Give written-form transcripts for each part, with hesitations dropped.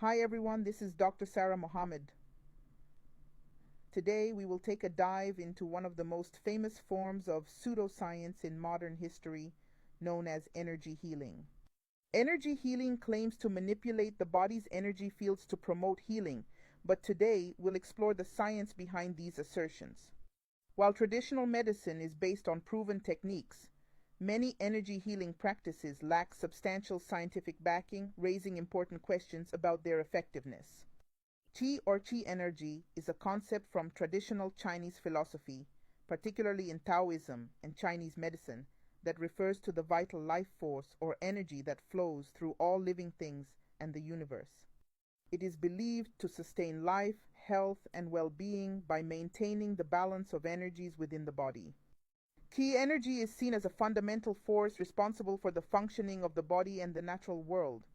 Hi everyone, this is Dr. Sarah Mohammed. Today we will take a dive into one of the most famous forms of pseudoscience in modern history, known as energy healing. Energy healing claims to manipulate the body's energy fields to promote healing, but today we'll explore the science behind these assertions. While traditional medicine is based on proven techniques, many energy healing practices lack substantial scientific backing, raising important questions about their effectiveness. Qi or Qi energy is a concept from traditional Chinese philosophy, particularly in Taoism and Chinese medicine, that refers to the vital life force or energy that flows through all living things and the universe. It is believed to sustain life, health, and well-being by maintaining the balance of energies within the body. Qi energy is seen as a fundamental force responsible for the functioning of the body and the natural world,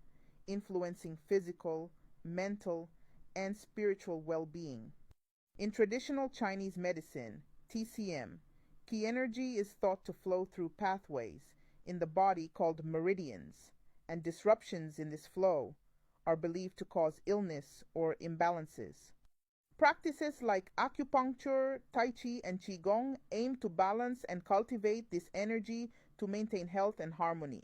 influencing physical, mental, and spiritual well-being. In traditional Chinese medicine, TCM, Qi energy is thought to flow through pathways in the body called meridians, and disruptions in this flow are believed to cause illness or imbalances. Practices like acupuncture, tai chi, and qigong aim to balance and cultivate this energy to maintain health and harmony.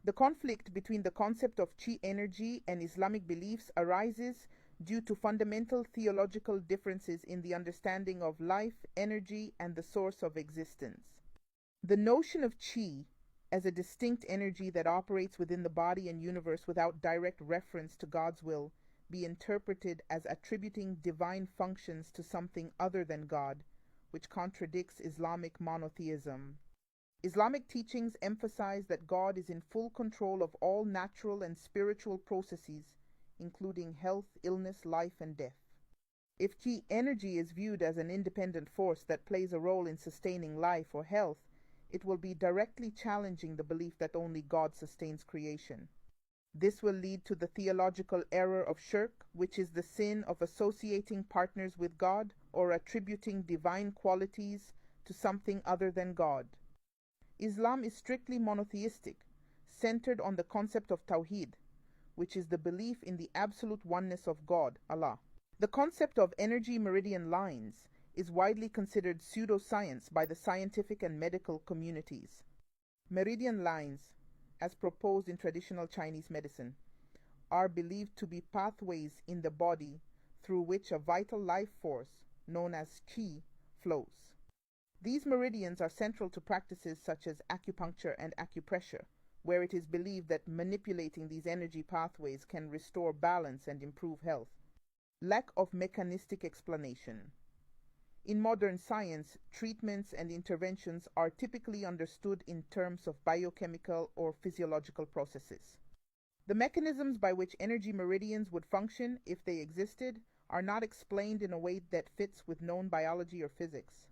The conflict between the concept of Qi energy and Islamic beliefs arises due to fundamental theological differences in the understanding of life, energy, and the source of existence. The notion of Qi as a distinct energy that operates within the body and universe without direct reference to God's will be interpreted as attributing divine functions to something other than God, which contradicts Islamic monotheism. Islamic teachings emphasize that God is in full control of all natural and spiritual processes, including health, illness, life, and death. If Qi energy is viewed as an independent force that plays a role in sustaining life or health, it will be directly challenging the belief that only God sustains creation. This will lead to the theological error of shirk, which is the sin of associating partners with God or attributing divine qualities to something other than God. Islam is strictly monotheistic, centered on the concept of Tawhid, which is the belief in the absolute oneness of God, Allah. The concept of energy meridian lines is widely considered pseudo-science by the scientific and medical communities. Meridian lines, as proposed in traditional Chinese medicine, are believed to be pathways in the body through which a vital life force, known as Qi, flows. These meridians are central to practices such as acupuncture and acupressure, where it is believed that manipulating these energy pathways can restore balance and improve health. Lack of mechanistic explanation. In modern science, treatments and interventions are typically understood in terms of biochemical or physiological processes. The mechanisms by which energy meridians would function, if they existed, are not explained in a way that fits with known biology or physics.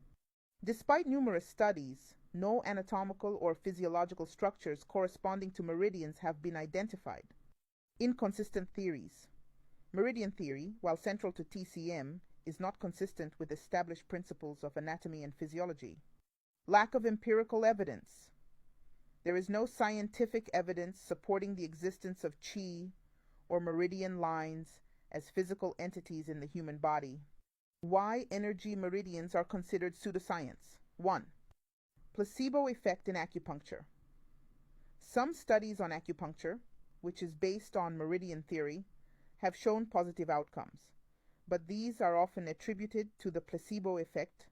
Despite numerous studies, no anatomical or physiological structures corresponding to meridians have been identified. Inconsistent theories. Meridian theory, while central to TCM, is not consistent with established principles of anatomy and physiology. Lack of empirical evidence. There is no scientific evidence supporting the existence of Qi or meridian lines as physical entities in the human body. Why energy meridians are considered pseudoscience. 1. Placebo effect in acupuncture. Some studies on acupuncture, which is based on meridian theory, have shown positive outcomes, but these are often attributed to the placebo effect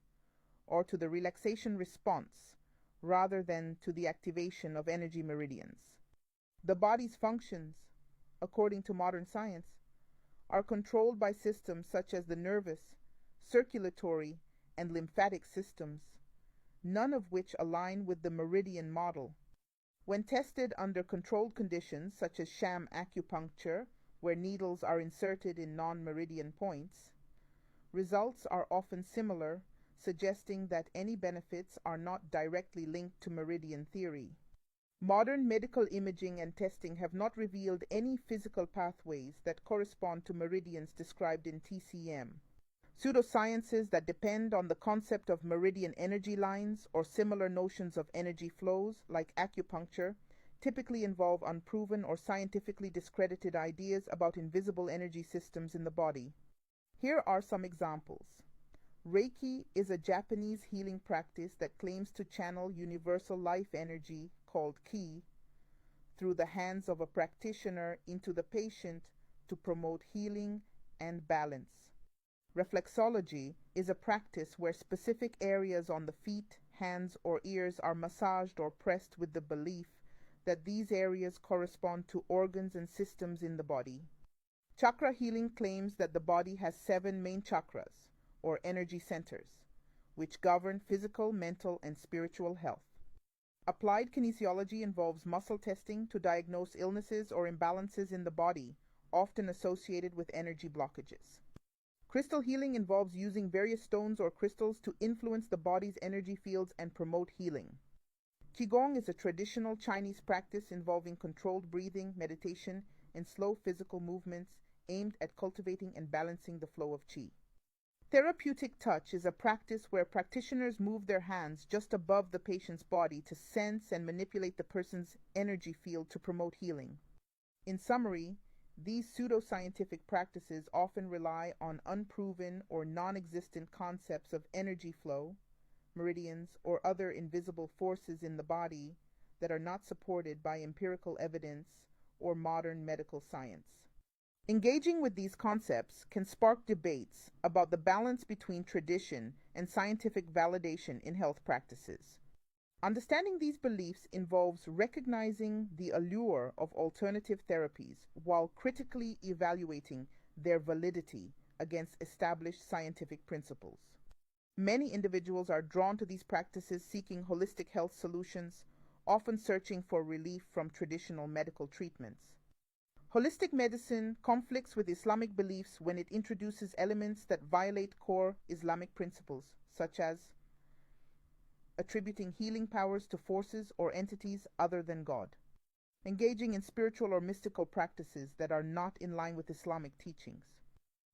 or to the relaxation response rather than to the activation of energy meridians. The body's functions, according to modern science, are controlled by systems such as the nervous, circulatory, and lymphatic systems, none of which align with the meridian model. When tested under controlled conditions such as sham acupuncture, where needles are inserted in non-meridian points, results are often similar, suggesting that any benefits are not directly linked to meridian theory. Modern medical imaging and testing have not revealed any physical pathways that correspond to meridians described in TCM. Pseudosciences that depend on the concept of meridian energy lines or similar notions of energy flows, like acupuncture, typically involve unproven or scientifically discredited ideas about invisible energy systems in the body. Here are some examples. Reiki is a Japanese healing practice that claims to channel universal life energy, called ki, through the hands of a practitioner into the patient to promote healing and balance. Reflexology is a practice where specific areas on the feet, hands, or ears are massaged or pressed with the belief that these areas correspond to organs and systems in the body. Chakra healing claims that the body has 7 main chakras, or energy centers, which govern physical, mental, and spiritual health. Applied kinesiology involves muscle testing to diagnose illnesses or imbalances in the body, often associated with energy blockages. Crystal healing involves using various stones or crystals to influence the body's energy fields and promote healing. Qigong is a traditional Chinese practice involving controlled breathing, meditation, and slow physical movements aimed at cultivating and balancing the flow of qi. Therapeutic touch is a practice where practitioners move their hands just above the patient's body to sense and manipulate the person's energy field to promote healing. In summary, these pseudo-scientific practices often rely on unproven or non-existent concepts of energy flow, meridians, or other invisible forces in the body that are not supported by empirical evidence or modern medical science. Engaging with these concepts can spark debates about the balance between tradition and scientific validation in health practices. Understanding these beliefs involves recognizing the allure of alternative therapies while critically evaluating their validity against established scientific principles. Many individuals are drawn to these practices seeking holistic health solutions, often searching for relief from traditional medical treatments. Holistic medicine conflicts with Islamic beliefs when it introduces elements that violate core Islamic principles, such as attributing healing powers to forces or entities other than God, engaging in spiritual or mystical practices that are not in line with Islamic teachings,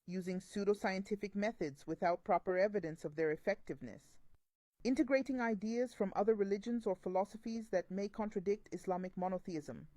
using pseudoscientific methods without proper evidence of their effectiveness, integrating ideas from other religions or philosophies that may contradict Islamic monotheism,